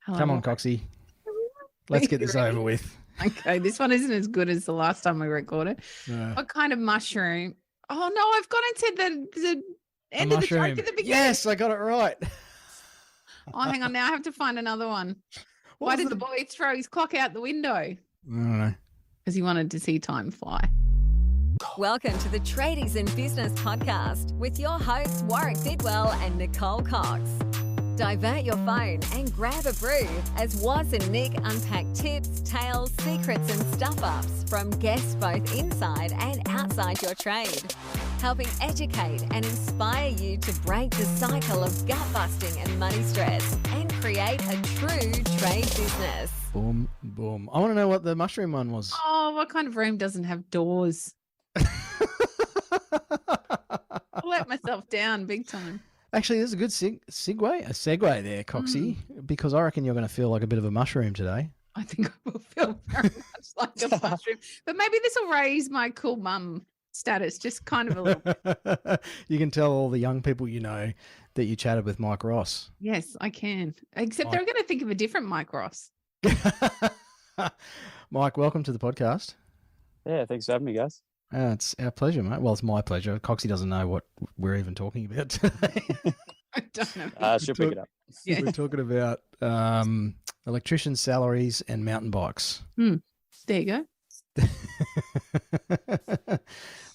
Hello, Come on, Mark. Coxie. Let's get this over with. Okay, this one isn't as good as the last time we recorded. Uh, What kind of mushroom? Oh no, I've gone into the end of the joke at the beginning. Yes, I got it right. Oh, hang on. Now I have to find another one. What Why was did the boy throw his clock out the window? I don't know. Because he wanted to see time fly. Welcome to the Tradies in Business podcast with your hosts Warwick Bidwell and Nicole Cox. Divert your phone and grab a brew as Waz and Nick unpack tips, tales, secrets and stuff-ups from guests both inside and outside your trade, helping educate and inspire you to break the cycle of gut-busting and money stress and create a true trade business. Boom, boom. I want to know what the mushroom one was. Oh, what kind of room doesn't have doors? I let myself down big time. Actually, there's a good segue there, Coxie, because I reckon you're going to feel like a bit of a mushroom today. I think I will feel very much like a mushroom. But maybe this will raise my cool mum status just kind of a little bit. You can tell all the young people you know that you chatted with Mike Ross. Yes, I can. Except they're going to think of a different Mike Ross. Mike, welcome to the podcast. Yeah, thanks for having me, guys. It's our pleasure, mate. Well, it's my pleasure. Coxie doesn't know what we're even talking about today. I don't know. She'll pick it up. Yeah. We're talking about electrician salaries and mountain bikes. There you go.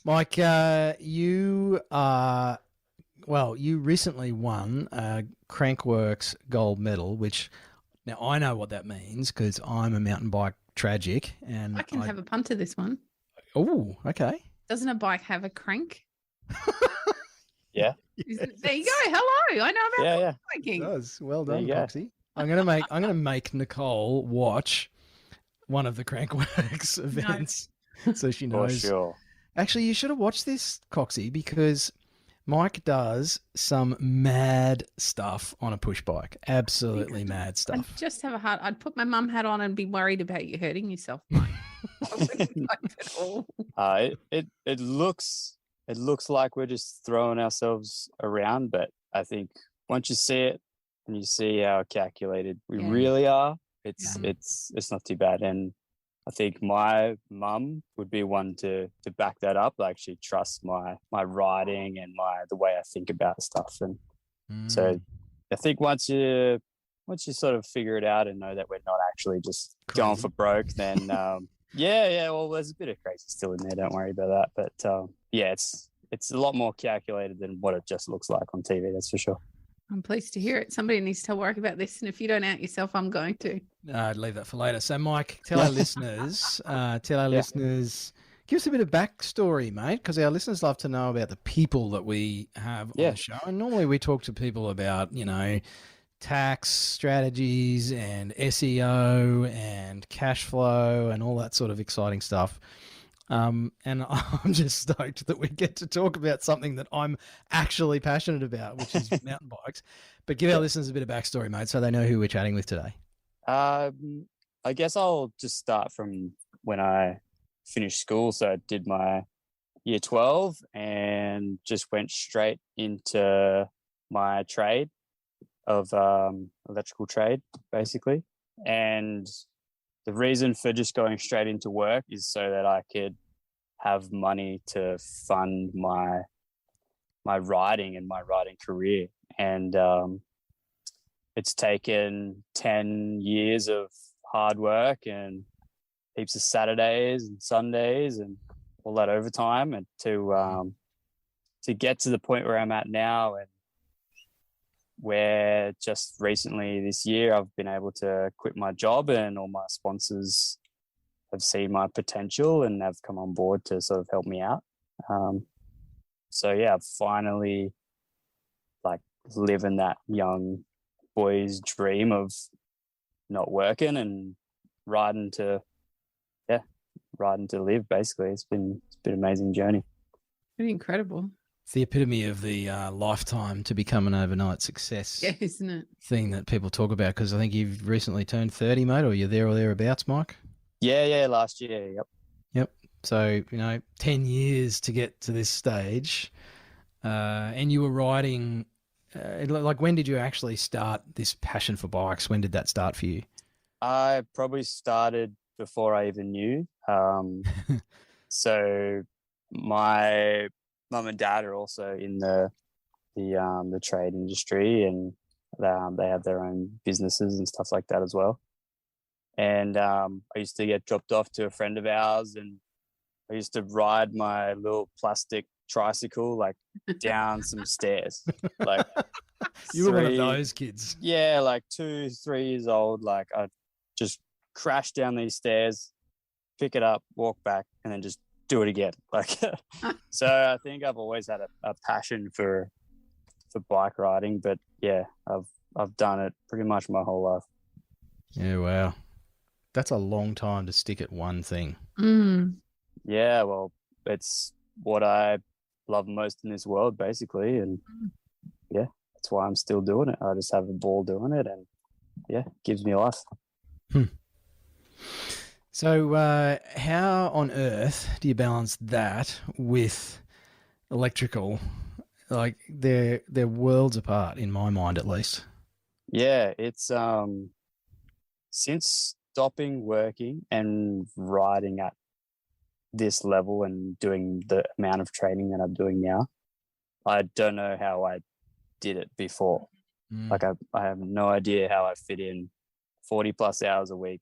Mike, you recently won a Crankworx gold medal, which now I know what that means because I'm a mountain bike tragic. And I can have a punt to this one. Oh, okay. Doesn't a bike have a crank? Yeah. There you go. Hello. I know about Yeah. biking. It does. Well done, There you go. Coxie. I'm gonna make Nicole watch one of the Crankworx events so she For knows. sure. Actually, you should have watched this, Coxie, because Mike does some mad stuff on a push bike. Absolutely mad I'd stuff. just have a heart. I'd put my mum hat on and be worried about you hurting yourself, Mike. I wouldn't like at all. It looks like we're just throwing ourselves around, but I think once you see it and you see how calculated we really are, it's not too bad. And I think my mum would be one to back that up. Like she trusts my riding and the way I think about stuff. And so I think once you sort of figure it out and know that we're not actually just going for broke, then well, there's a bit of crazy still in there. Don't worry about that. But it's a lot more calculated than what it just looks like on TV. That's for sure. I'm pleased to hear it. Somebody needs to tell Warwick about this, and if you don't out yourself, I'm going to. I'd leave that for later. So, Mike, tell our listeners, give us a bit of backstory, mate, because our listeners love to know about the people that we have on the show. And normally we talk to people about, tax strategies and SEO and cash flow and all that sort of exciting stuff. And I'm just stoked that we get to talk about something that I'm actually passionate about, which is mountain bikes. But give our listeners a bit of backstory, mate, so they know who we're chatting with today. I guess I'll just start from when I finished school. So I did my year 12 and just went straight into my trade of electrical trade, basically. And the reason for just going straight into work is so that I could have money to fund my riding and my riding career. And it's taken 10 years of hard work and heaps of Saturdays and Sundays and all that overtime and to get to the point where I'm at now, and where just recently this year I've been able to quit my job and all my sponsors have seen my potential and have come on board to sort of help me out. I've finally living that young boy's dream of not working and riding to live, basically. It's been an amazing journey. Pretty incredible. It's the epitome of the lifetime to become an overnight success. Yeah, isn't it? Thing that people talk about, because I think you've recently turned 30, mate, or you're there or thereabouts, Mike? Yeah, last year, Yep. So, 10 years to get to this stage, and you were riding like when did you actually start this passion for bikes? When did that start for you? I probably started before I even knew. So my mum and dad are also in the trade industry, and they have their own businesses and stuff like that as well. And I used to get dropped off to a friend of ours, and I used to ride my little plastic tricycle like down some stairs. Like you were one of those kids. Yeah, like 2-3 years old. Like I just crash down these stairs, pick it up, walk back, and then just do it again. Like so I think I've always had a passion for bike riding, but yeah, I've done it pretty much my whole life. Yeah, wow. That's a long time to stick at one thing. Yeah, well, it's what I love most in this world, basically, and yeah, that's why I'm still doing it. I just have a ball doing it, and yeah, it gives me life. So how on earth do you balance that with electrical? Like they're worlds apart in my mind, at least. Yeah, it's since stopping working and riding at this level and doing the amount of training that I'm doing now, I don't know how I did it before. Like I have no idea how I fit in 40 plus hours a week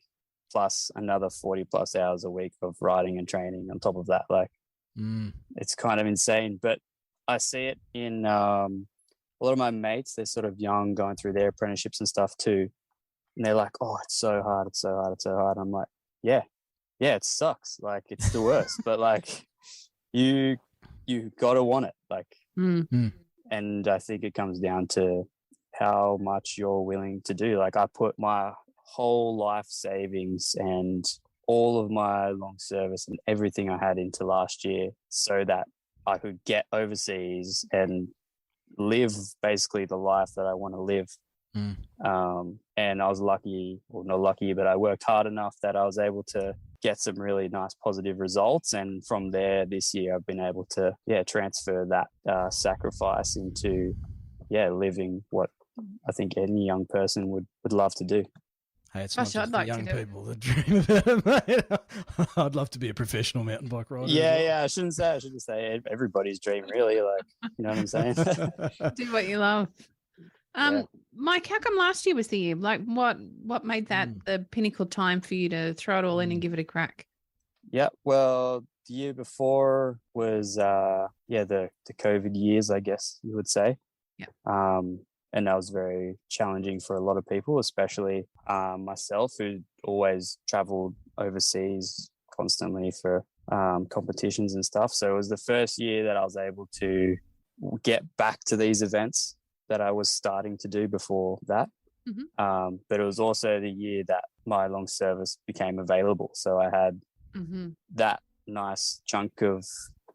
plus another 40 plus hours a week of riding and training on top of that. Like it's kind of insane, but I see it in a lot of my mates. They're sort of young, going through their apprenticeships and stuff too, and they're like, oh, it's so hard, it's so hard, it's so hard. I'm like, yeah, it sucks. Like it's the worst, but like you gotta want it. Like, and I think it comes down to how much you're willing to do. Like I put my whole life savings and all of my long service and everything I had into last year so that I could get overseas and live basically the life that I want to live. And I was lucky, or not lucky, but I worked hard enough that I was able to get some really nice positive results. And from there this year, I've been able to, transfer that sacrifice into, living what I think any young person would love to do. Hey, it's not just for young people that dream about it, mate. I'd love to be a professional mountain bike rider. Yeah, I shouldn't say everybody's dream, really. Like, you know what I'm saying? Do what you love. Mike, how come last year was the year? Like, what made that the pinnacle time for you to throw it all in and give it a crack? Yeah, well, the year before was the COVID years, I guess you would say. Yeah. And that was very challenging for a lot of people, especially myself, who always traveled overseas constantly for competitions and stuff. So it was the first year that I was able to get back to these events that I was starting to do before that. But it was also the year that my long service became available. So I had that nice chunk of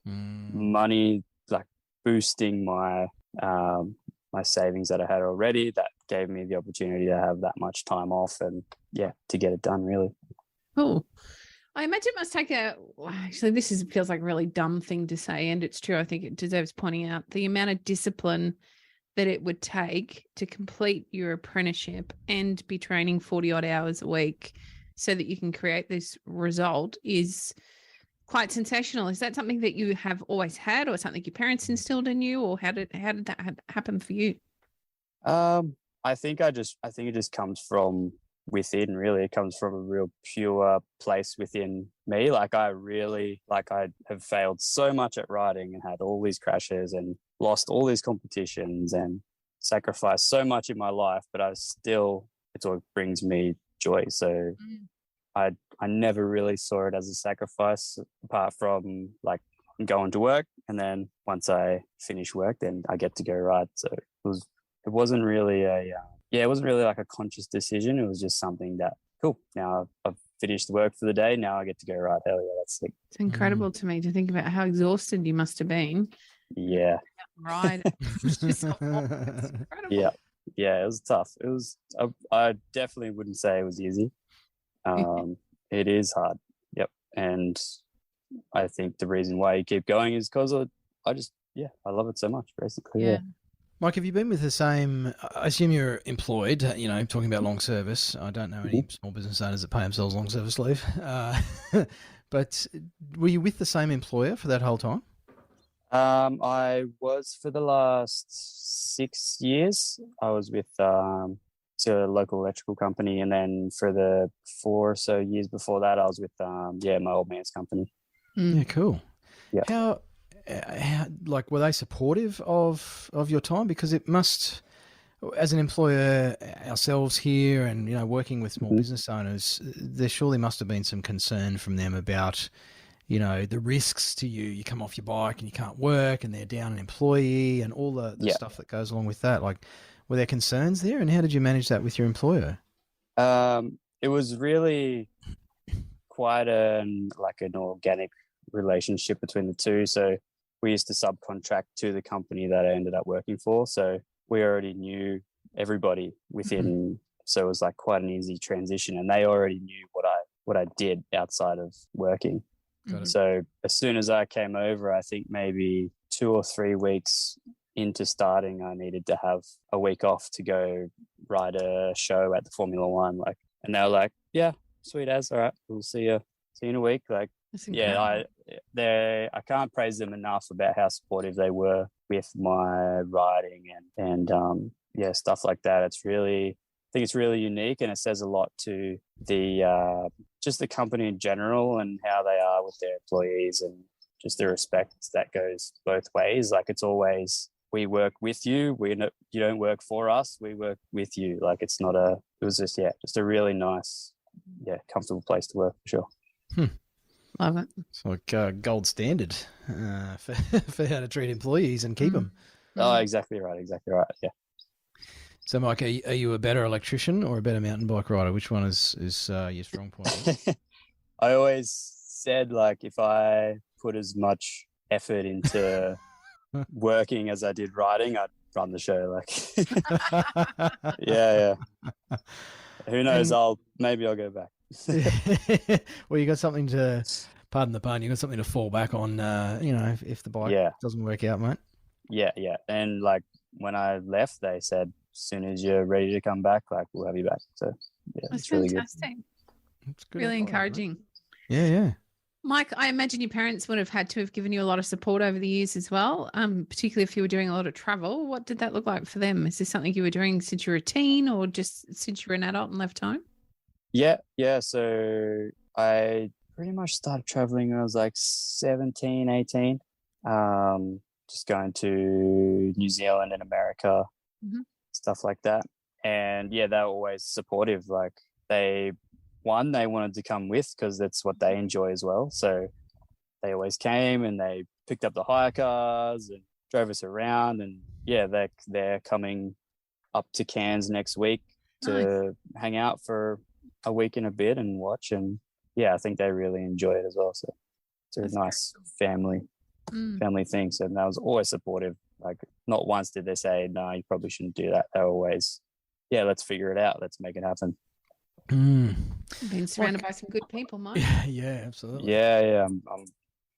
money, like boosting my my savings that I had already, that gave me the opportunity to have that much time off and to get it done, really. Cool. I imagine it must take feels like a really dumb thing to say, and it's true. I think it deserves pointing out the amount of discipline that it would take to complete your apprenticeship and be training 40 odd hours a week so that you can create this result is quite sensational. Is that something that you have always had, or something your parents instilled in you, or how did that happen for you? I think it just comes from within, really. It comes from a real pure place within me. Like I have failed so much at riding and had all these crashes and lost all these competitions and sacrificed so much in my life, but it's what brings me joy. So I never really saw it as a sacrifice, apart from like going to work, and then once I finish work, then I get to go ride. So it wasn't really like a conscious decision. It was just something that, cool, now I've finished the work for the day, now I get to go ride. Hell yeah, that's sick. It's incredible to me to think about how exhausted you must have been. Yeah. Ride. It's incredible. Yeah, it was tough. It was, I definitely wouldn't say it was easy. It is hard. Yep. And I think the reason why you keep going is because I love it so much, basically. Yeah. Mike, have you been with the same? I assume you're employed. Talking about long service. I don't know any small business owners that pay themselves long service leave. But were you with the same employer for that whole time? I was for the last 6 years. I was with a local electrical company, and then for the 4 or so years before that, I was with my old man's company. Yeah, cool. Yeah. How were they supportive of your time? Because it must, as an employer ourselves here, and working with small business owners, there surely must have been some concern from them about the risks to you. You come off your bike and you can't work, and they're down an employee, and all the stuff that goes along with that. Like, were there concerns there, and how did you manage that with your employer? It was really quite an organic relationship between the two. So we used to subcontract to the company that I ended up working for. So we already knew everybody within. So it was like quite an easy transition, and they already knew what I did outside of working. So as soon as I came over, I think maybe 2 or 3 weeks into starting, I needed to have a week off to go ride a show at the Formula One. And they were like, "Yeah, sweet as, all right, we'll see you in a week." I can't praise them enough about how supportive they were with my riding and stuff like that. I think it's really unique, and it says a lot to the just the company in general and how they are with their employees, and just the respect that goes both ways. Like, it's always, we work with you. You don't work for us. We work with you. Like, it was just a really nice, comfortable place to work, for sure. Love it. It's like gold standard for how to treat employees and keep them. Oh, exactly right. Yeah. So, Mike, are you a better electrician or a better mountain bike rider? Which one is your strong point? I always said, if I put as much effort into working as I did riding, I'd run the show. Yeah. Who knows? Maybe I'll go back. Well, you got something to, pardon the pun, you got something to fall back on. If the bike doesn't work out, mate. Yeah. And when I left, they said, as soon as you're ready to come back, we'll have you back. So that's really fantastic. It's good. Really encouraging. Right? Yeah. Mike, I imagine your parents would have had to have given you a lot of support over the years as well, particularly if you were doing a lot of travel. What did that look like for them? Is this something you were doing since you were a teen, or just since you were an adult and left home? Yeah. So I pretty much started traveling when I was 17, 18, just going to New Zealand and America, stuff like that. And they were always supportive. They wanted to come with because that's what they enjoy as well. So they always came, and they picked up the hire cars and drove us around. And they're coming up to Cairns next week to hang out for a week and a bit and watch. And I think they really enjoy it as well. So it's a nice family thing. So that was always supportive. Not once did they say, "No, you probably shouldn't do that." They're always, let's figure it out. Let's make it happen. Been surrounded by some good people, Mike. Yeah, absolutely. Yeah.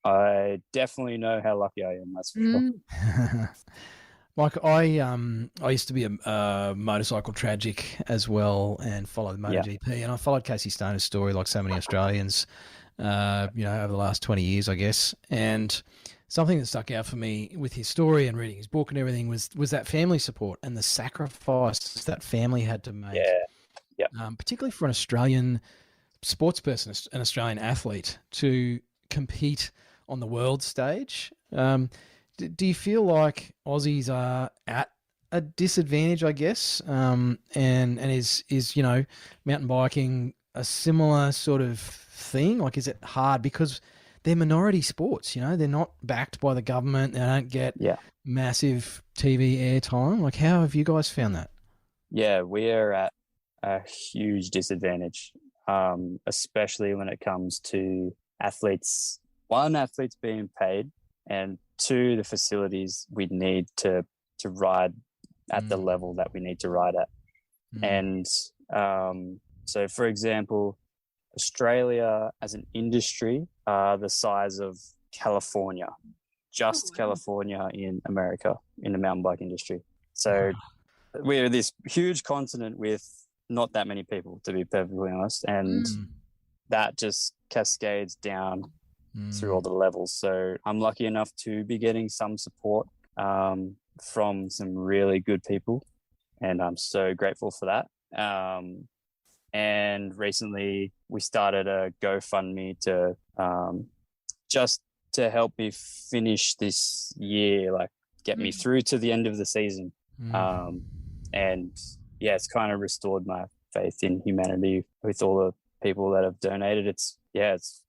I definitely know how lucky I am. That's for sure. Mike, I used to be a motorcycle tragic as well, and followed MotoGP, and I followed Casey Stoner's story like so many Australians, over the last 20 years, I guess. And something that stuck out for me with his story and reading his book and everything was that family support and the sacrifices that family had to make. Yeah. Particularly for an Australian sports person, an Australian athlete, to compete on the world stage. Do you feel like Aussies are at a disadvantage, I guess? And is mountain biking a similar sort of thing? Is it hard because they're minority sports? They're not backed by the government. They don't get massive TV airtime. How have you guys found that? Yeah, we are at a huge disadvantage, especially when it comes to athletes. One, athletes being paid, and two, the facilities we need to ride at the level that we need to ride at. And so, for example, Australia as an industry are the size of California, California in America, in the mountain bike industry. So we're this huge continent with not that many people, to be perfectly honest, and that just cascades down through all the levels. So I'm lucky enough to be getting some support from some really good people, and I'm so grateful for that. And recently we started a GoFundMe to just to help me finish this year, like get me through to the end of the season. And yeah, it's kind of restored my faith in humanity with all the people that have donated. It's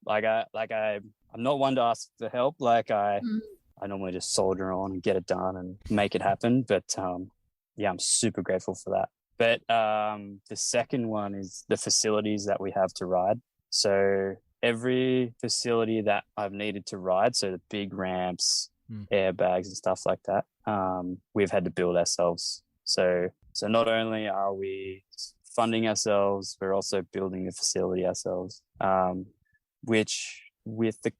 like I'm not one to ask for help. Like I normally just soldier on and get it done and make it happen. But yeah, I'm super grateful for that. But the second one is the facilities that we have to ride. So every facility that I've needed to ride, so the big ramps, airbags and stuff like that, we've had to build ourselves. So not only are we funding ourselves, we're also building the facility ourselves, which with the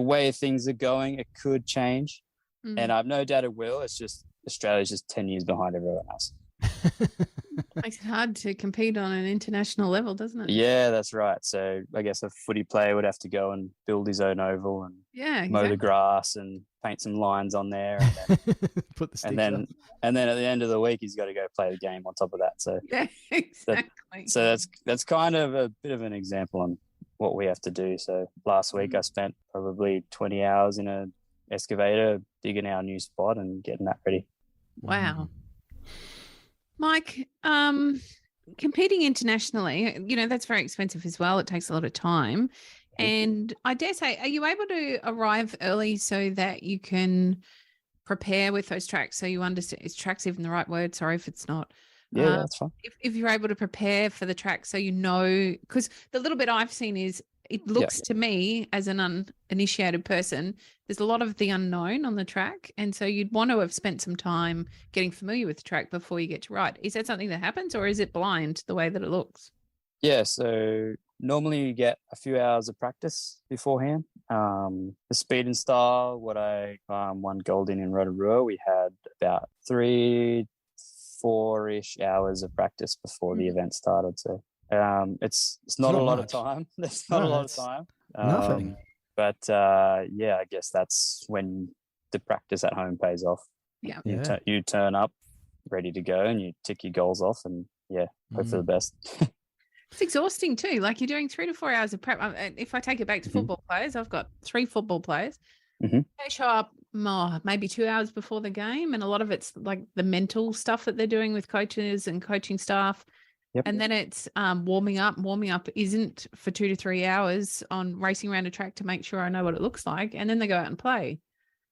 way things are going, it could change. And I've no doubt it will. It's just Australia's just 10 years behind everyone else. Makes it hard to compete on an international level, doesn't it? Yeah, that's right. So I guess a footy player would have to go and build his own oval and mow the grass and paint some lines on there, and then put the and then at the end of the week he's got to go play the game on top of that. So yeah, exactly. So that's kind of a bit of an example on what we have to do. So last week I spent probably 20 hours in a excavator digging our new spot and getting that ready. Wow. Mike, competing internationally, that's very expensive as well. It takes a lot of time. And I dare say, are you able to arrive early so that you can prepare with those tracks? So you understand, is tracks even the right word? Sorry if it's not. Yeah, that's fine. If you're able to prepare for the track, so because the little bit I've seen is it looks to me as an uninitiated person, there's a lot of the unknown on the track. And so you'd want to have spent some time getting familiar with the track before you get to ride. Is that something that happens, or is it blind the way that it looks? Yeah, so normally you get a few hours of practice beforehand. The speed and style, what I won gold in Rotorua, we had about 3-4-ish hours of practice before the event started. So it's not a lot of time. There's not a lot of time. Nothing. But yeah, I guess that's when the practice at home pays off. Yeah. You turn up ready to go and you tick your goals off and hope for the best. It's exhausting too. Like you're doing 3 to 4 hours of prep. If I take it back to football players, I've got 3 football players. They show up maybe 2 hours before the game. And a lot of it's like the mental stuff that they're doing with coaches and coaching staff. Yep. And then it's warming up. Warming up isn't for 2 to 3 hours on racing around a track to make sure I know what it looks like. And then they go out and play.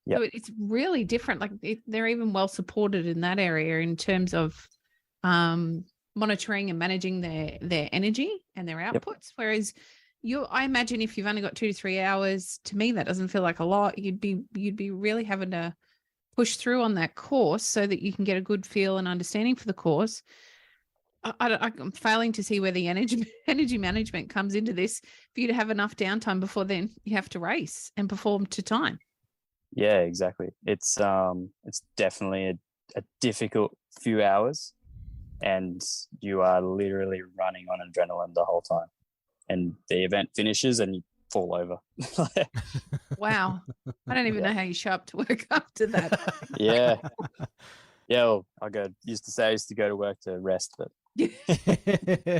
Yep. So it's really different. Like they're even well supported in that area in terms of monitoring and managing their energy and their outputs. Yep. Whereas I imagine if you've only got 2 to 3 hours, to me, that doesn't feel like a lot. You'd be really having to push through on that course so that you can get a good feel and understanding for the course. I'm failing to see where the energy management comes into this for you to have enough downtime before then you have to race and perform to time. Yeah, exactly. It's definitely a difficult few hours, and you are literally running on adrenaline the whole time. And the event finishes and you fall over. Wow. I don't even know how you show up to work after that. Yeah. Well, I used to go to work to rest, but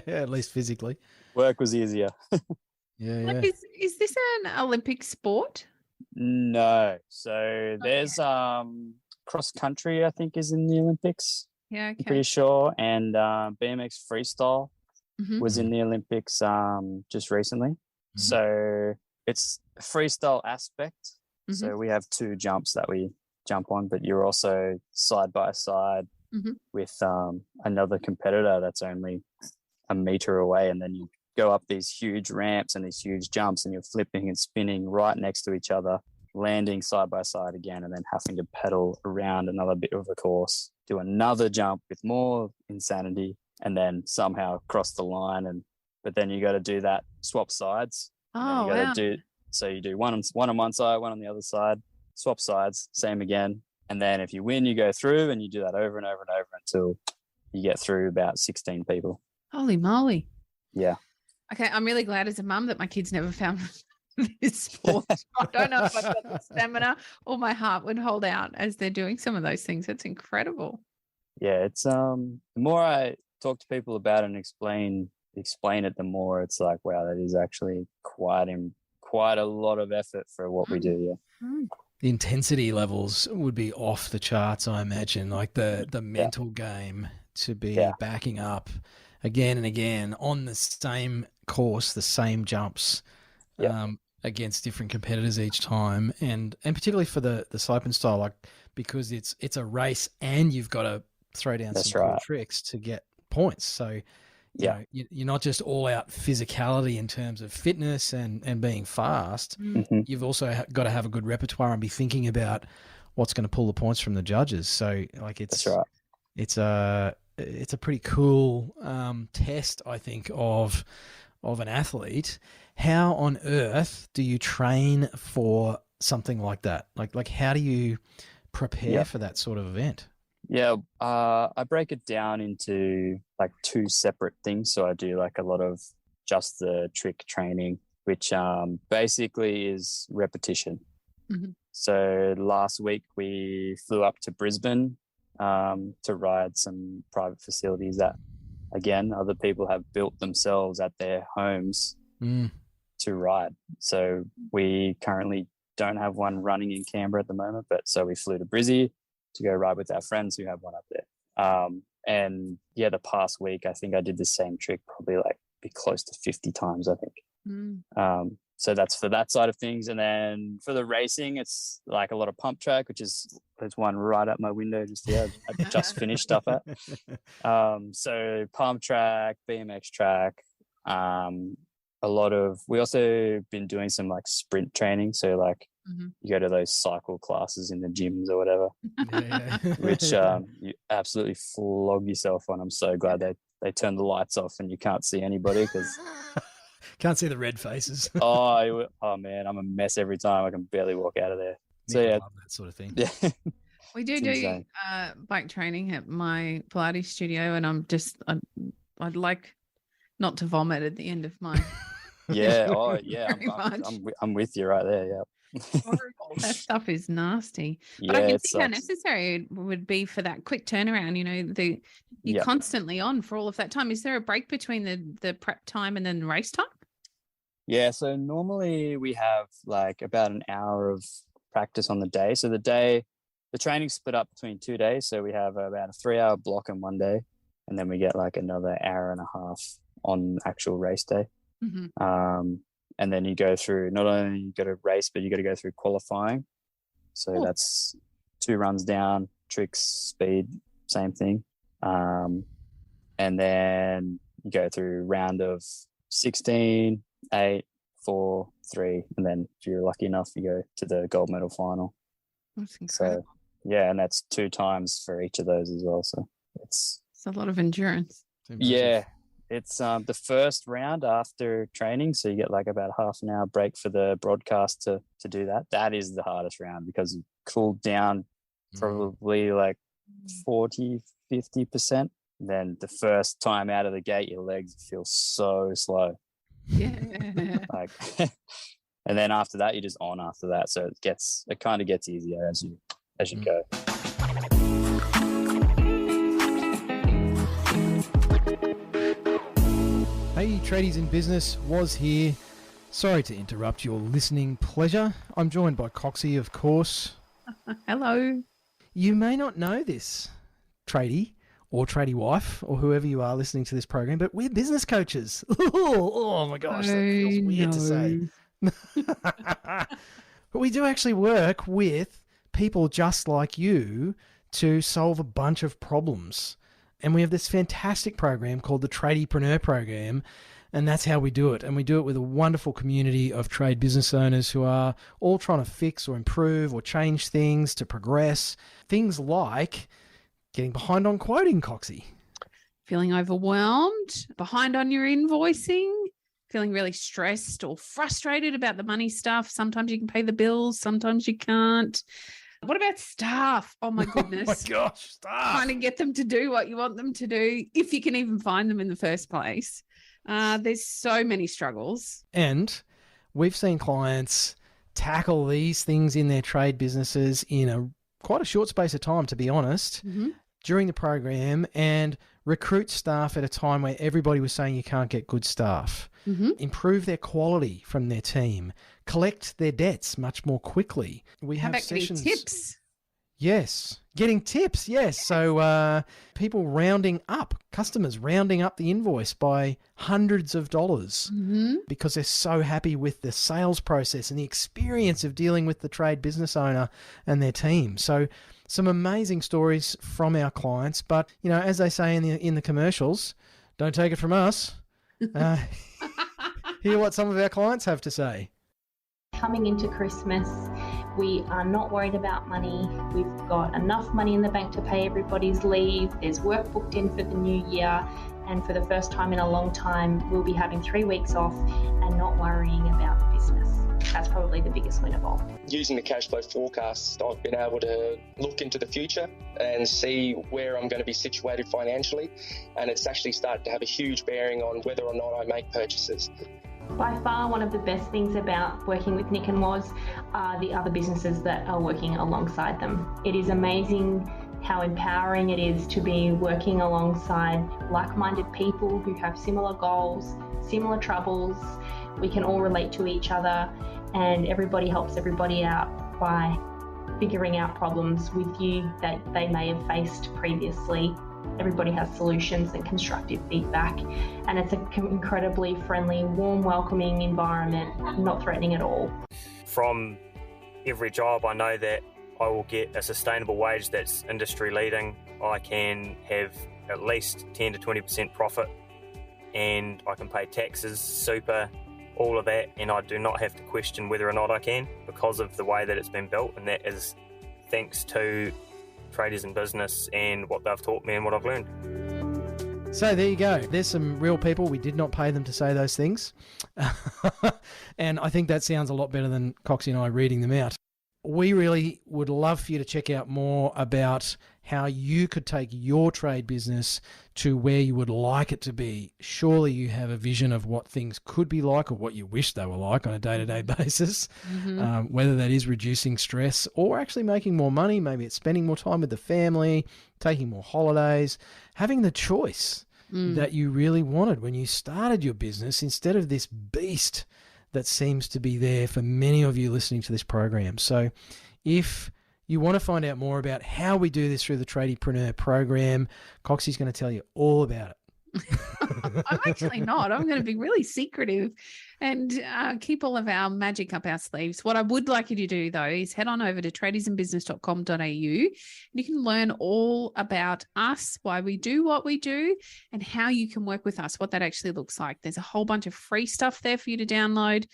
at least physically. Work was easier. Yeah. Is this an Olympic sport? No. So there's cross country, I think, is in the Olympics. Yeah, okay. I'm pretty sure. And BMX freestyle was in the Olympics just recently. So it's a freestyle aspect. So we have 2 jumps that we jump on, but you're also side by side with another competitor that's only a meter away, and then you go up these huge ramps and these huge jumps, and you're flipping and spinning right next to each other, landing side by side again, and then having to pedal around another bit of the course, do another jump with more insanity, and then somehow cross the line. But then you got to do that, swap sides. Oh, wow. So you do one on one side, one on the other side, swap sides, same again, And then if you win, you go through, and you do that over and over and over until you get through about 16 people. Holy moly. Yeah. Okay, I'm really glad as a mum that my kids never found this sport. I don't know if I've got the stamina or my heart would hold out as they're doing some of those things. It's incredible. Yeah, it's the more I talk to people about it and explain it, the more it's like, wow, that is actually quite a lot of effort for what we do. Yeah. The intensity levels would be off the charts, I imagine. Like the mental game to be backing up again and again on the same course, the same jumps, against different competitors each time, and particularly for the slope and style, like, because it's a race and you've got to throw down some cool tricks to get points. So you know, you're not just all out physicality in terms of fitness and being fast. Mm-hmm. You've also got to have a good repertoire and be thinking about what's going to pull the points from the judges. So like it's a pretty cool test, I think, of an athlete. How on earth do you train for something like that? Like how do you prepare for that sort of event? Yeah, I break it down into like two separate things. So I do like a lot of just the trick training, which basically is repetition. Mm-hmm. So last week we flew up to Brisbane to ride some private facilities that, again, other people have built themselves at their homes to ride. So we currently don't have one running in Canberra at the moment, but so we flew to Brizzy to go ride with our friends who have one up there. And yeah, the past week, I think I did the same trick probably like be close to 50 times, I think. So that's for that side of things. And then for the racing, it's like a lot of pump track, which is there's one right out my window just here. I just finished stuff at. So pump track, BMX track, we also been doing some like sprint training. So like you go to those cycle classes in the gyms or whatever, which you absolutely flog yourself on. I'm so glad they turned the lights off and you can't see anybody because can't see the red faces. oh man, I'm a mess every time. I can barely walk out of there. So yeah, love that sort of thing. Yeah. We do bike training at my Pilates studio, and I'd like not to vomit at the end of my I'm with you right there. Yeah. Horrible. That stuff is nasty. But I can see how necessary it would be for that quick turnaround. You know, you're constantly on for all of that time. Is there a break between the prep time and then the race time? Yeah, so normally we have like about an hour of practice on the day. So the training's split up between 2 days. So we have about a 3-hour block on one day, and then we get like another hour and a half on actual race day. Mm-hmm. And then you go through, not only you got to race, but you got to go through qualifying. So that's 2 runs down, tricks, speed, same thing. And then you go through round of 16, 8, 4, 3, and then if you're lucky enough, you go to the gold medal final. That's incredible. So yeah, and that's 2 times for each of those as well. So it's a lot of endurance. Yeah. It's the first round after training, so you get like about a half an hour break for the broadcast to do that. That is the hardest round because you cool down probably like 40, 50%. Then the first time out of the gate, your legs feel so slow. Yeah. And then after that, you're just on after that. So it kind of gets easier as you go. Hey, Tradies in Business, was here. Sorry to interrupt your listening pleasure. I'm joined by Coxie, of course. Hello. You may not know this, tradie or tradie wife or whoever you are listening to this program, but we're business coaches. Oh my gosh, that feels weird to say. But we do actually work with people just like you to solve a bunch of problems. And we have this fantastic program called the Tradiepreneur Program, and that's how we do it. And we do it with a wonderful community of trade business owners who are all trying to fix or improve or change things to progress. Things like getting behind on quoting, Coxie. Feeling overwhelmed, behind on your invoicing, feeling really stressed or frustrated about the money stuff. Sometimes you can pay the bills, sometimes you can't. What about staff? Oh my goodness. Oh my gosh, staff. Trying to get them to do what you want them to do, if you can even find them in the first place. There's so many struggles. And we've seen clients tackle these things in their trade businesses in quite a short space of time, to be honest, during the program, and recruit staff at a time where everybody was saying you can't get good staff, improve their quality from their team, collect their debts much more quickly. We How have about getting sessions. tips? Yes. Getting tips. Yes. So people customers rounding up the invoice by hundreds of dollars because they're so happy with the sales process and the experience of dealing with the trade business owner and their team. So some amazing stories from our clients. But, you know, as they say in the commercials, don't take it from us. Hear what some of our clients have to say. Coming into Christmas, we are not worried about money. We've got enough money in the bank to pay everybody's leave. There's work booked in for the new year. And for the first time in a long time, we'll be having 3 weeks off and not worrying about the business. That's probably the biggest win of all. Using the cash flow forecast, I've been able to look into the future and see where I'm going to be situated financially. And it's actually started to have a huge bearing on whether or not I make purchases. By far, one of the best things about working with Nick and Woz are the other businesses that are working alongside them. It is amazing how empowering it is to be working alongside like-minded people who have similar goals, similar troubles. We can all relate to each other, and everybody helps everybody out by figuring out problems with you that they may have faced previously. Everybody has solutions and constructive feedback, and it's an incredibly friendly, warm, welcoming environment, not threatening at all. From every job, I know that I will get a sustainable wage that's industry leading. I can have at least 10 to 20% profit, and I can pay taxes, super, all of that, and I do not have to question whether or not I can because of the way that it's been built, and that is thanks to Traders in Business and what they've taught me and what I've learned. So there you go. There's some real people. We did not pay them to say those things. And I think that sounds a lot better than Coxie and I reading them out. We really would love for you to check out more about how you could take your trade business to where you would like it to be. Surely you have a vision of what things could be like or what you wish they were like on a day-to-day basis, whether that is reducing stress or actually making more money. Maybe it's spending more time with the family, taking more holidays, having the choice that you really wanted when you started your business instead of this beast that seems to be there for many of you listening to this program. So if you want to find out more about how we do this through the Tradiepreneur program, Coxie's going to tell you all about it. I'm actually not. I'm going to be really secretive and keep all of our magic up our sleeves. What I would like you to do, though, is head on over to tradiesinbusiness.com.au. You can learn all about us, why we do what we do, and how you can work with us, what that actually looks like. There's a whole bunch of free stuff there for you to download.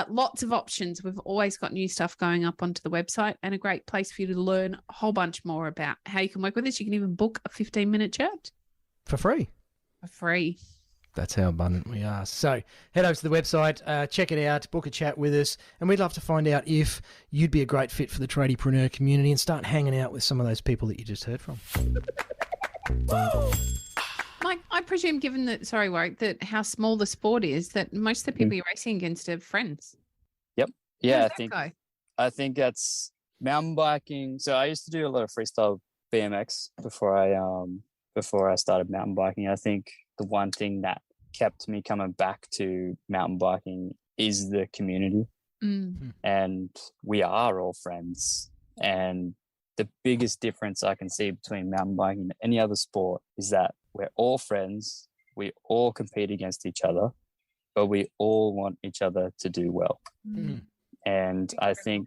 Lots of options. We've always got new stuff going up onto the website, and a great place for you to learn a whole bunch more about how you can work with us. You can even book a 15-minute chat. For free. For free. That's how abundant we are. So head over to the website, check it out, book a chat with us, and we'd love to find out if you'd be a great fit for the Tradiepreneur community and start hanging out with some of those people that you just heard from. Mike, I presume, given that, sorry, Warwick, that how small the sport is, that most of the people you're racing against are friends. Yep. How Yeah, does that go? I think that's mountain biking. So I used to do a lot of freestyle BMX before I started mountain biking. I think the one thing that kept me coming back to mountain biking is the community. And we are all friends. And the biggest difference I can see between mountain biking and any other sport is that we're all friends. We all compete against each other, but we all want each other to do well. And I think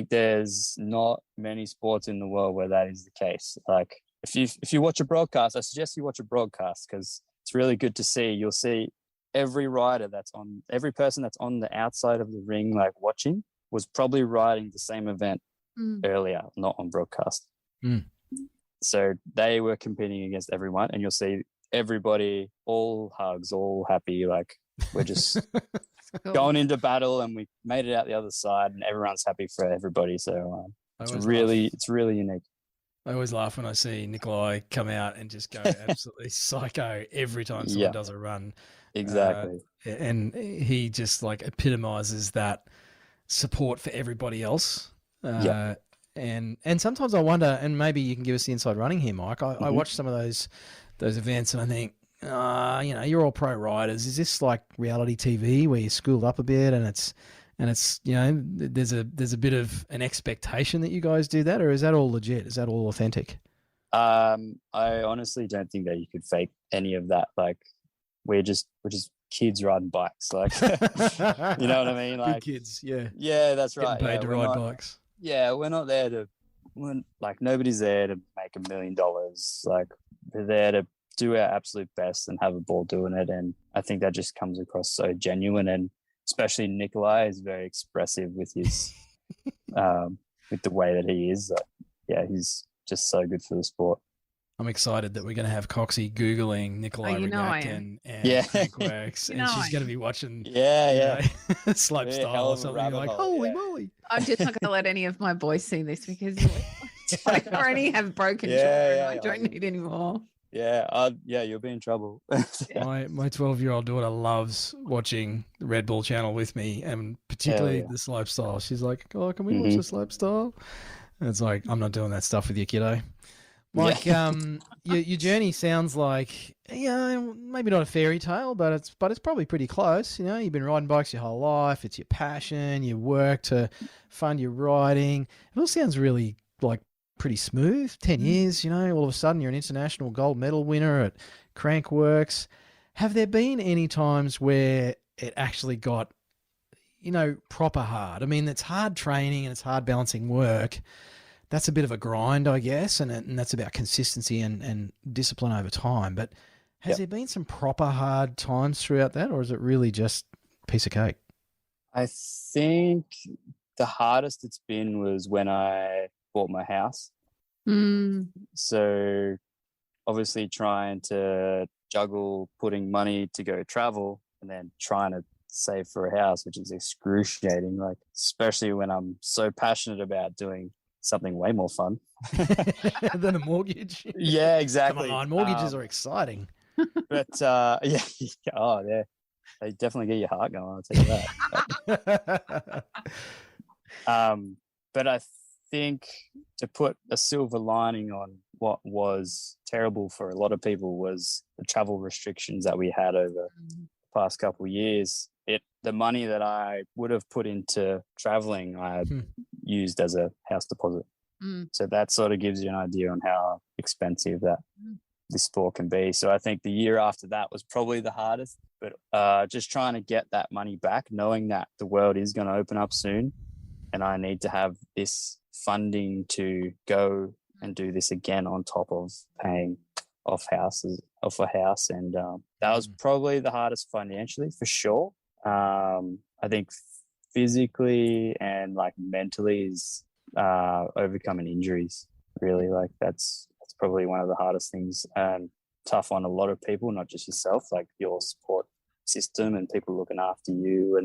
there's not many sports in the world where that is the case. Like, if you watch a broadcast, I suggest you watch a broadcast because it's really good to see. You'll see every person that's on the outside of the ring, like watching, was probably riding the same event earlier, not on broadcast. So they were competing against everyone, and you'll see everybody all hugs, all happy, like we're just Cool. going into battle, and we made it out the other side, and everyone's happy for everybody. So It's really unique. I always laugh when I see Nikolai come out and just go absolutely psycho every time someone does a run. Exactly. And he just like epitomizes that support for everybody else. And sometimes I wonder, and maybe you can give us the inside running here, Mike. I watch some of those events and I think, you're all pro riders. Is this like reality TV where you're schooled up a bit and it's there's a bit of an expectation that you guys do that, or is that all legit? Is that all authentic? I honestly don't think that you could fake any of that. Like we're just kids riding bikes, like you know what I mean? Like good kids, yeah. Yeah, that's right. Getting paid to ride bikes. Yeah, we're not there to nobody's there to make $1 million. Like we're there to do our absolute best and have a ball doing it. And I think that just comes across so genuine, and especially Nikolai is very expressive with his with the way that he is. He's just so good for the sport. I'm excited that we're going to have Coxie Googling Nikolai Regac and Crankworx, and she's going to be watching slope style or something. Like, holy moly. I'm just not going to let any of my boys see this because I already have broken children. I don't need any more. You'll be in trouble. My 12-year-old daughter loves watching the Red Bull channel with me, and particularly the slope style. She's like, "Oh, can we watch the slope style?" And it's like, I'm not doing that stuff with you, kiddo. Mike, your journey sounds like maybe not a fairy tale, but it's probably pretty close. You've been riding bikes your whole life. It's your passion. You work to fund your riding. It all sounds really like pretty smooth. 10 years, all of a sudden you're an international gold medal winner at Crankworx. Have there been any times where it actually got, proper hard? I mean, it's hard training and it's hard balancing work. That's a bit of a grind, I guess, and that's about consistency and discipline over time. But has there been some proper hard times throughout that, or is it really just a piece of cake? I think the hardest it's been was when I bought my house. So obviously trying to juggle putting money to go travel and then trying to save for a house, which is excruciating, like especially when I'm so passionate about doing something way more fun than a mortgage. Yeah, exactly. Come on, mortgages are exciting. But they definitely get your heart going, I'll tell you that. But I think to put a silver lining on what was terrible for a lot of people was the travel restrictions that we had over the past couple of years. The money that I would have put into traveling, I used as a house deposit. So that sort of gives you an idea on how expensive that this sport can be. So I think the year after that was probably the hardest, but just trying to get that money back, knowing that the world is going to open up soon and I need to have this funding to go and do this again on top of paying off a house. And that was probably the hardest financially for sure. I think physically and like mentally is overcoming injuries. Really, like that's probably one of the hardest things and tough on a lot of people, not just yourself, like your support system and people looking after you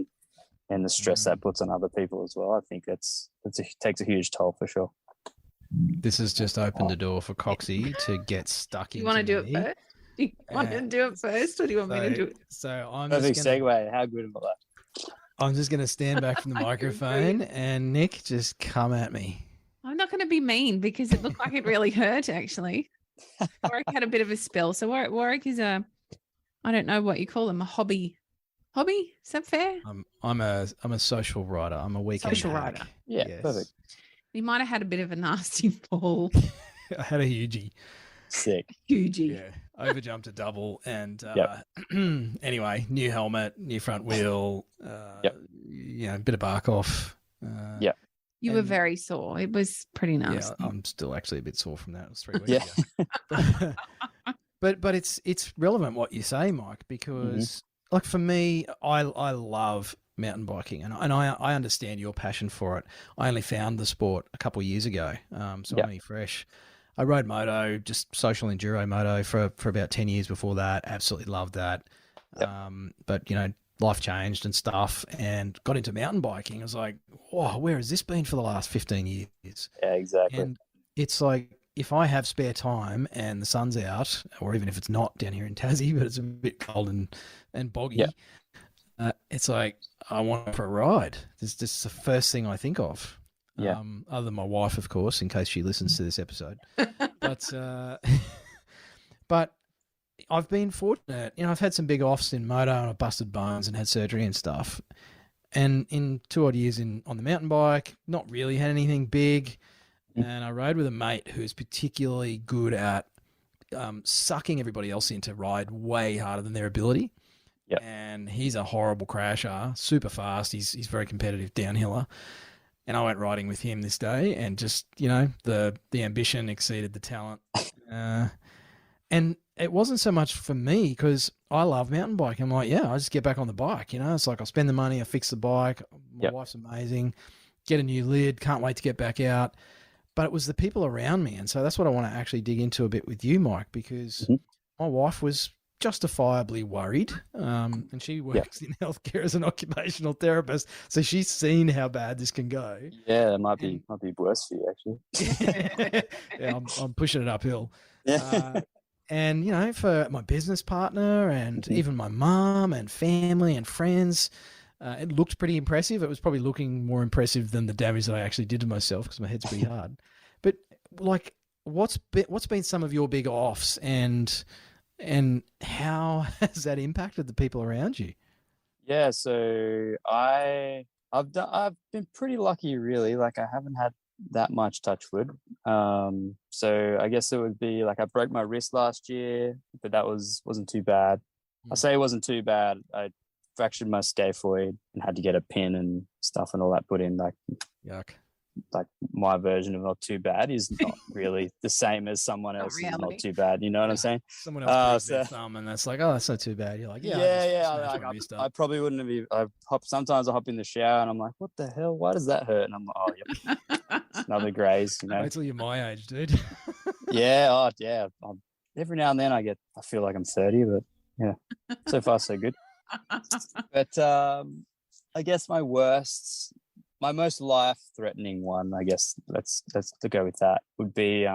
and the stress that puts on other people as well. I think it takes a huge toll for sure. This has just opened the door for Coxie to get stuck in. You want to do it first? Do you want to do it first, or do you want me to do it? So I'm perfect just gonna, segue. How good am I? I'm just going to stand back from the microphone and Nick, just come at me. I'm not going to be mean because it looked like it really hurt. Actually, Warwick had a bit of a spill. So Warwick is I don't know what you call him, a hobby. Is that fair? I'm a social rider. I'm a weekend social hack. rider. Yeah, yes. Perfect. He might have had a bit of a nasty fall. I had a hugie. Sick. Hugie. Yeah. Overjumped a double and anyway, new helmet, new front wheel, bit of bark off. You were very sore. It was pretty nasty. Yeah, I'm still actually a bit sore from that. It was 3 weeks ago. But it's relevant what you say, Mike, because like for me, I love mountain biking and I understand your passion for it. I only found the sport a couple of years ago, so I'm only fresh. I rode moto, just social enduro moto for about 10 years before that. Absolutely loved that. But, life changed and stuff and got into mountain biking. I was like, oh, where has this been for the last 15 years? Yeah, exactly. And it's like, if I have spare time and the sun's out, or even if it's not down here in Tassie, but it's a bit cold and boggy, it's like, I want for a ride. This is the first thing I think of. Yeah. Other than my wife, of course, in case she listens to this episode. But I've been fortunate. You know, I've had some big offs in moto, and I've busted bones and had surgery and stuff. And in 2 odd years on the mountain bike, not really had anything big. And I rode with a mate who's particularly good at sucking everybody else in to ride way harder than their ability. Yep. And he's a horrible crasher, super fast. He's very competitive downhiller. And I went riding with him this day, and just, you know, the ambition exceeded the talent. And it wasn't so much for me, because I love mountain biking. I'm like, yeah, I just get back on the bike. You know, it's like, I'll spend the money, I fix the bike. My wife's amazing. Get a new lid. Can't wait to get back out. But it was the people around me. And so that's what I want to actually dig into a bit with you, Mike, because my wife was justifiably worried. And she works in healthcare as an occupational therapist. So she's seen how bad this can go. Yeah, it might be worse for you, actually. Yeah, I'm pushing it uphill. Yeah. And, you know, for my business partner and even my mum and family and friends, it looked pretty impressive. It was probably looking more impressive than the damage that I actually did to myself, because my head's pretty hard. But, like, what's been some of your big offs, and how has that impacted the people around you? Yeah, so I've been pretty lucky, really. Like, I haven't had that much, touch wood. So I guess it would be like, I broke my wrist last year, but that wasn't too bad. I say it wasn't too bad. I fractured my scaphoid and had to get a pin and stuff and all that put in. Like, yuck. Like, my version of not too bad is not really the same as someone else's not too bad. You know what I'm saying? Someone else breaks their thumb, and that's like, oh, that's not too bad. You're like, I probably wouldn't have. Sometimes I hop in the shower and I'm like, what the hell? Why does that hurt? And I'm like, oh, yep, it's another graze. You know? Wait till you're my age, dude. Yeah. Every now and then I feel like I'm 30, but yeah, so far so good. But I guess my most life-threatening one, I guess, let's to go with that, would be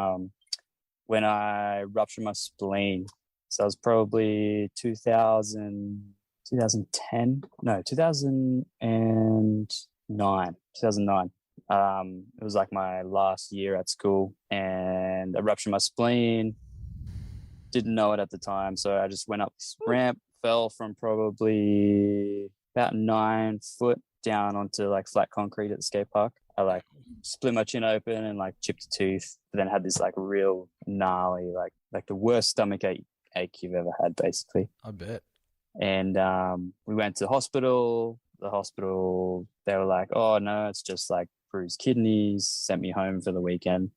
when I ruptured my spleen. So it was probably 2009. It was like my last year at school, and I ruptured my spleen. Didn't know it at the time, so I just went up this ramp, fell from probably about 9 foot down onto like flat concrete at the skate park. I like split my chin open and like chipped a tooth, but then had this like real gnarly, like the worst stomach ache you've ever had, basically. I bet. And we went to the hospital. The hospital, they were like, oh no, it's just like bruised kidneys. Sent me home for the weekend.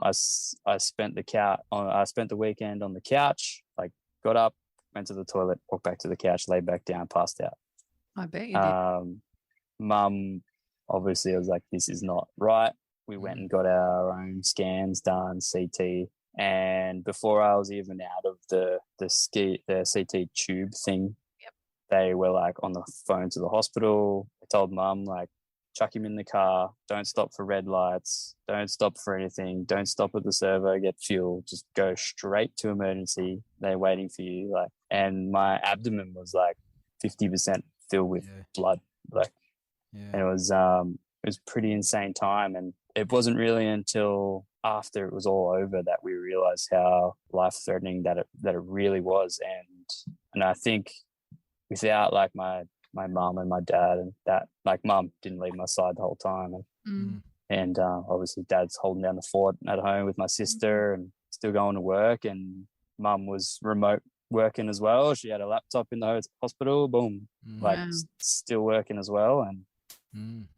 I spent the weekend on the couch. Like, got up, went to the toilet, walked back to the couch, laid back down, passed out. I bet you did. Mum, obviously, I was like, this is not right. We went and got our own scans done, CT, and before I was even out of the CT tube thing, they were like on the phone to the hospital. I told Mum, like, chuck him in the car, don't stop for red lights, don't stop for anything, don't stop at the servo, get fuel, just go straight to emergency. They're waiting for you. Like, and my abdomen was like 50% filled with blood. Like, and it was pretty insane time. And it wasn't really until after it was all over that we realized how life-threatening that it really was. And I think without like my mum and my dad, and that, like, mum didn't leave my side the whole time, and obviously dad's holding down the fort at home with my sister and still going to work, and mum was remote working as well. She had a laptop in the hospital, boom, still working as well. And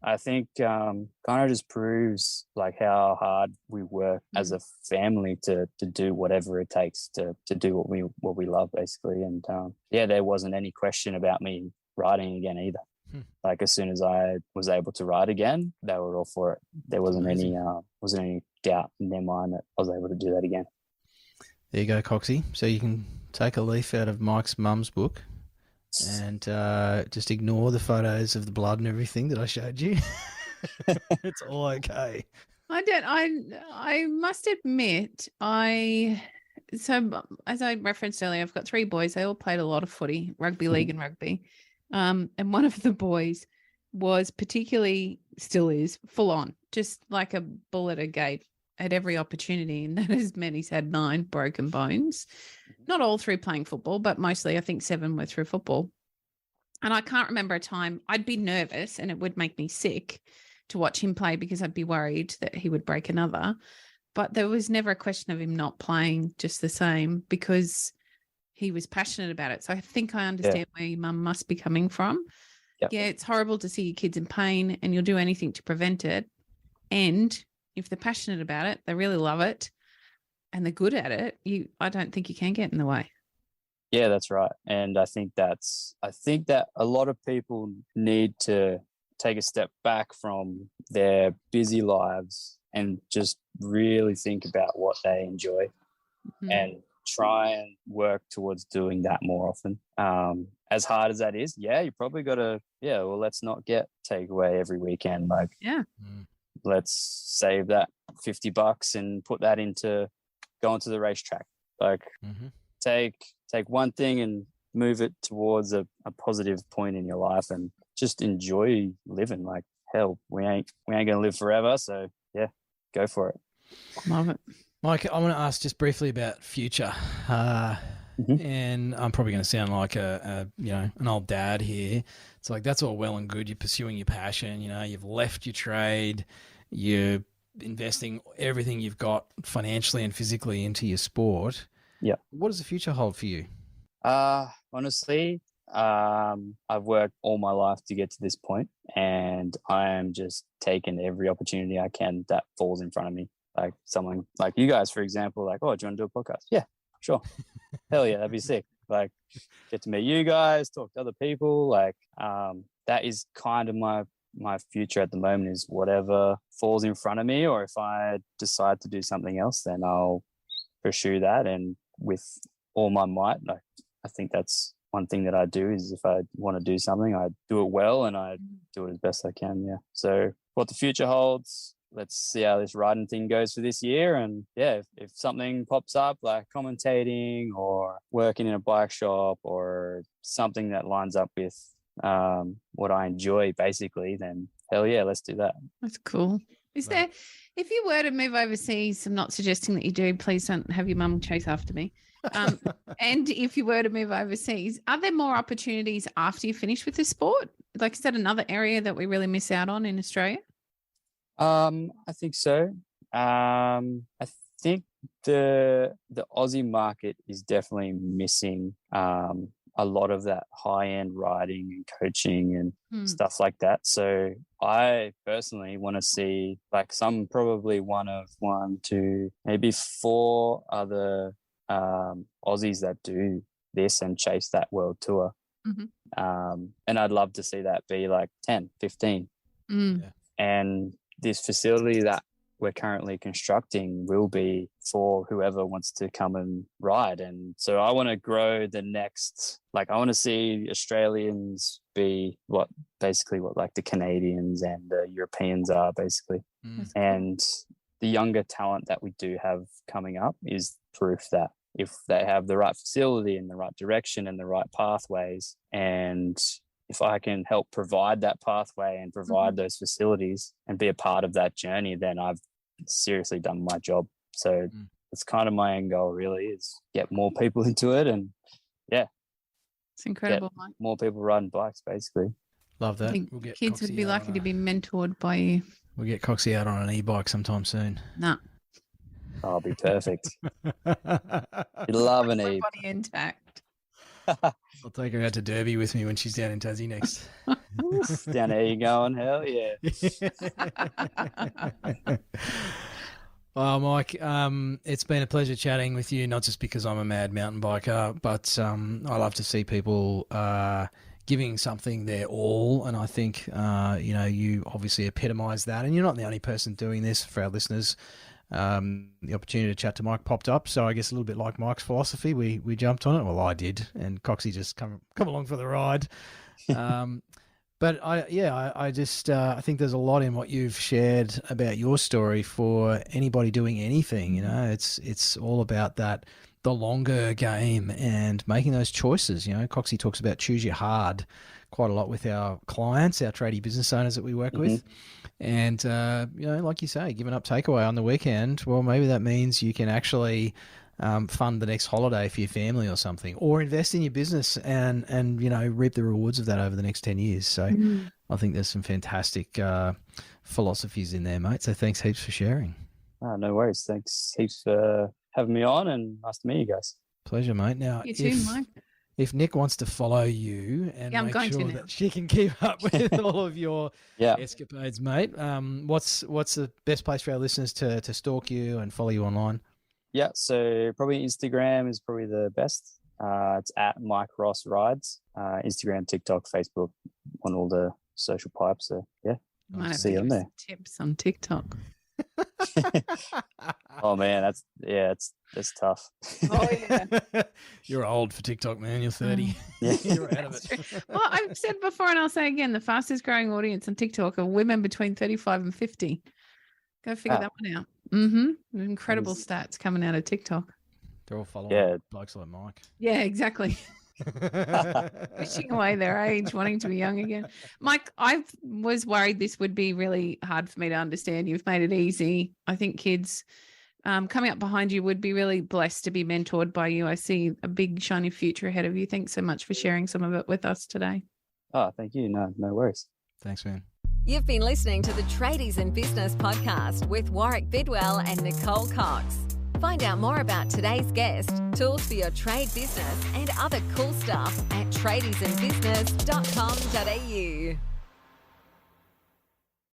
I think kind of just proves like how hard we work as a family to do whatever it takes to do what we love, basically. And there wasn't any question about me riding again either. Like, as soon as I was able to ride again, they were all for it. There wasn't any doubt in their mind that I was able to do that again. There you go, Coxie. So you can take a leaf out of Mike's mum's book and just ignore the photos of the blood and everything that I showed you. It's all okay. I must admit, so as I referenced earlier, I've got 3 boys. They all played a lot of footy, rugby league and rugby. And one of the boys was particularly, still is, full on, just like a bull at a gate at every opportunity. And that has meant he's had 9 broken bones. Not all through playing football, but mostly I think 7 were through football. And I can't remember a time I'd be nervous and it would make me sick to watch him play because I'd be worried that he would break another. But there was never a question of him not playing just the same because he was passionate about it. So I think I understand where your mum must be coming from. Yep. Yeah, it's horrible to see your kids in pain and you'll do anything to prevent it. And if they're passionate about it, they really love it and they're good at it, I don't think you can get in the way. Yeah, that's right. And I think that a lot of people need to take a step back from their busy lives and just really think about what they enjoy and try and work towards doing that more often. As hard as that is, you probably got to, let's not get takeaway every weekend. Like, let's save that $50 and put that into going to the racetrack. Like, take one thing and move it towards a positive point in your life and just enjoy living. Like, hell, we ain't gonna live forever, so go for it. Love it. Mike, I want to ask just briefly about future, and I'm probably going to sound like an old dad here. It's like, that's all well and good. You're pursuing your passion. You've left your trade. You're investing everything you've got financially and physically into your sport. Yeah. What does the future hold for you? Honestly, I've worked all my life to get to this point, and I am just taking every opportunity I can that falls in front of me. Like someone like you guys, for example, like, oh, do you want to do a podcast? Yeah, sure. Hell yeah, that'd be sick. Like, get to meet you guys, talk to other people. Like, that is kind of my future at the moment, is whatever falls in front of me, or if I decide to do something else, then I'll pursue that. And with all my might, like, I think that's one thing that I do, is if I want to do something, I do it well and I do it as best I can. Yeah. So what the future holds, let's see how this riding thing goes for this year. And if something pops up like commentating or working in a bike shop or something that lines up with what I enjoy, basically, then hell yeah, let's do that. That's cool. Is there, if you were to move overseas, I'm not suggesting that you do, please don't have your mum chase after me. And if you were to move overseas, are there more opportunities after you finish with the sport? Like, is that another area that we really miss out on in Australia? I think so. I think the Aussie market is definitely missing a lot of that high-end riding and coaching and stuff like that. So I personally want to see, like, probably one of 1, 2, maybe 4 other Aussies that do this and chase that world tour. And I'd love to see that be like 10, 15. And this facility that we're currently constructing will be for whoever wants to come and ride. And so I want to grow the next, like, I want to see Australians be what like the Canadians and the Europeans are, basically. And the younger talent that we do have coming up is proof that if they have the right facility and the right direction and the right pathways, and if I can help provide that pathway and provide those facilities and be a part of that journey, then I've seriously done my job. So it's kind of my end goal, really, is get more people into it. And it's incredible, Mike. More people riding bikes, basically. Love that. I think kids would be lucky to be mentored by you. We'll get Coxie out on an e-bike sometime soon. No. I'll be perfect. You'd love an e. Body intact. I'll take her out to Derby with me when she's down in Tassie next. Down there you going, hell yeah. Well, Mike, it's been a pleasure chatting with you, not just because I'm a mad mountain biker, but I love to see people giving something their all, and I think, you obviously epitomise that, and you're not the only person doing this. For our listeners, the opportunity to chat to Mike popped up, so I guess a little bit like Mike's philosophy, we jumped on it. Well, I did, and Coxie just come along for the ride. But I just I think there's a lot in what you've shared about your story for anybody doing anything. You know, it's all about that, the longer game and making those choices. You know, Coxie talks about choose your hard quite a lot with our clients, our tradie business owners that we work with. And, you know, like you say, giving up takeaway on the weekend, well, maybe that means you can actually fund the next holiday for your family or something, or invest in your business and you know, reap the rewards of that over the next 10 years. So I think there's some fantastic philosophies in there, mate. So thanks heaps for sharing. No worries. Thanks heaps for having me on, and nice to meet you guys. Pleasure, mate. Now, You too, Mike. if Nick wants to follow you and make sure that she can keep up with all of your escapades, mate, what's the best place for our listeners to stalk you and follow you online? Yeah, so probably Instagram is probably the best. It's at Mike Ross Rides. Instagram, TikTok, Facebook, on all the social pipes. So yeah, Might have see to you on give us there. some tips on TikTok. Oh man, that's tough. Oh yeah. You're old for TikTok, man. You're 30. You're out of it. Well, I've said before and I'll say again, the fastest growing audience on TikTok are women between 35 and 50. Go figure that one out. Incredible stats coming out of TikTok. They're all following blokes like Mike. Yeah, exactly. Wishing away their age, wanting to be young again. Mike, I was worried this would be really hard for me to understand. You've made it easy. I think kids coming up behind you would be really blessed to be mentored by you. I see a big shiny future ahead of you. Thanks so much for sharing some of it with us today. Oh, thank you. No worries. Thanks, man. You've been listening to the Tradies in Business podcast with Warwick Bidwell and Nicole Cox. Find out more about today's guest, tools for your trade business, and other cool stuff at tradiesinbusiness.com.au.